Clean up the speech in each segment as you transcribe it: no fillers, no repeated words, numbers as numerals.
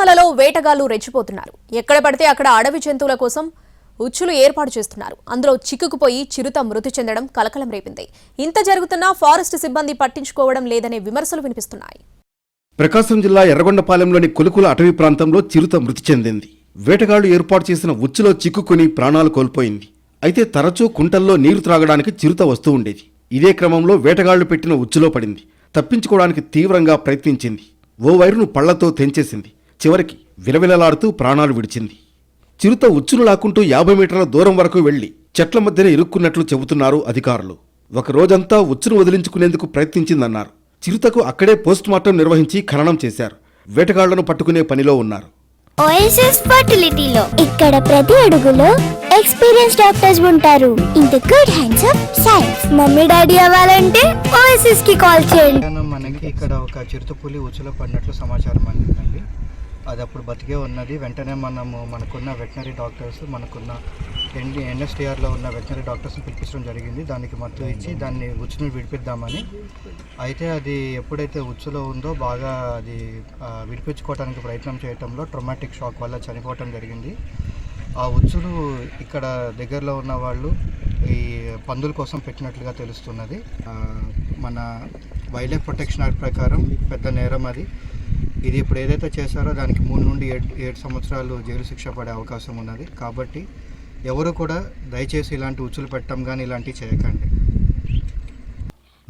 నల్లమలలో వేటగాళ్లు రెచ్చిపోతున్నారు. ఎక్కడ పడితే అక్కడ అడవి జంతువుల కోసం ఉచ్చులు ఏర్పాటు చేస్తున్నారు. అందులో చిక్కుకుపోయి చిరుత మృతి చెందడం కలకలం రేపింది. ఇంత జరుగుతున్నా ఫారెస్ట్ సిబ్బంది పట్టించుకోవడం లేదనే విమర్శలు వినిపిస్తున్నాయి. ప్రకాశం జిల్లా ఎర్రగొండపాలెంలోని కొలుకుల అటవీ ప్రాంతంలో చిరుత మృతి చెందింది. వేటగాళ్లు ఏర్పాటు చేసిన ఉచ్చులో చిక్కుకుని ప్రాణాలు కోల్పోయింది. అయితే తరచూ కుంటల్లో నీరు త్రాగడానికి చిరుత వస్తూ ఉండేది. ఇదే క్రమంలో వేటగాళ్లు పెట్టిన ఉచ్చులో పడింది. తప్పించుకోవడానికి తీవ్రంగా ప్రయత్నించింది. ఓ వైరును పళ్లతో తెంచేసింది. చివరికి విలవిలలాడుతూ ప్రాణాలు విడిచింది. చిరుత ఉచ్చును లాక్కుంటూ 50 మీటర్ల దూరం వరకు వెళ్లి చెట్ల మధ్యన ఇరుక్కున్నట్లు చెబుతున్నారు అధికారులు. ఒక రోజంతా ఉచ్చును వదిలించుకునేందుకు ప్రయత్నించిందన్నారు. చిరుతకు అక్కడే పోస్టుమార్టం నిర్వహించి ఖననం చేశారు. వేటగాళ్లను పట్టుకునే పనిలో ఉన్నారు. ఓఎస్ఎస్ ఫర్టిలిటీలో ఇక్కడ ప్రతి అడుగులో ఎక్స్పీరియన్స్ డాక్టర్స్ ఉంటారు. In the good hands of science. Mummy daddy అవ్వాలంటే ఓఎస్ఎస్ కి కాల్ చేయండి. మనకి ఇక్కడ ఒక చిరుతపులి ఉచ్చులో పడినట్లు సమాచారం అందిందండి. అది అప్పుడు బతికే ఉన్నది. వెంటనే మనకున్న వెటనరీ డాక్టర్స్, మనకున్న ఎన్ఎస్టీఆర్లో ఉన్న వెటనరీ డాక్టర్స్ని పిలిపించడం జరిగింది. దానికి మద్దతు ఇచ్చి దాన్ని ఉచ్చుని విడిపిద్దామని. అయితే అది ఎప్పుడైతే ఉచ్చులో ఉందో బాగా అది విడిపించుకోవడానికి ప్రయత్నం చేయడంలో ట్రామాటిక్ షాక్ వల్ల చనిపోవటం జరిగింది. ఆ ఉచ్చులు ఇక్కడ దగ్గరలో ఉన్న వాళ్ళు ఈ పందుల కోసం పెట్టినట్లుగా తెలుస్తున్నది. మన వైల్డ్ లైఫ్ ప్రొటెక్షన్ యాక్ట్ ప్రకారం పెద్ద నేరం అది. ఇది ఇప్పుడు ఏదైతే చేశారో దానికి 3 నుండి 7 సంవత్సరాలు జైలు శిక్ష పడే అవకాశం ఉన్నది. కాబట్టి ఎవరు కూడా దయచేసి ఇలాంటి ఉచ్చులు పెట్టడం కానీ ఇలాంటివి చేయకండి.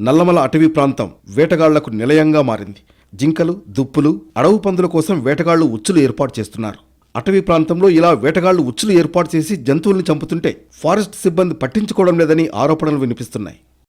నల్లమల అటవీ ప్రాంతం వేటగాళ్లకు నిలయంగా మారింది. జింకలు, దుప్పులు, అడవు పందుల కోసం వేటగాళ్లు ఉచ్చులు ఏర్పాటు చేస్తున్నారు. అటవీ ప్రాంతంలో ఇలా వేటగాళ్లు ఉచ్చులు ఏర్పాటు చేసి జంతువులను చంపుతుంటే ఫారెస్ట్ సిబ్బంది పట్టించుకోవడం లేదని ఆరోపణలు వినిపిస్తున్నాయి.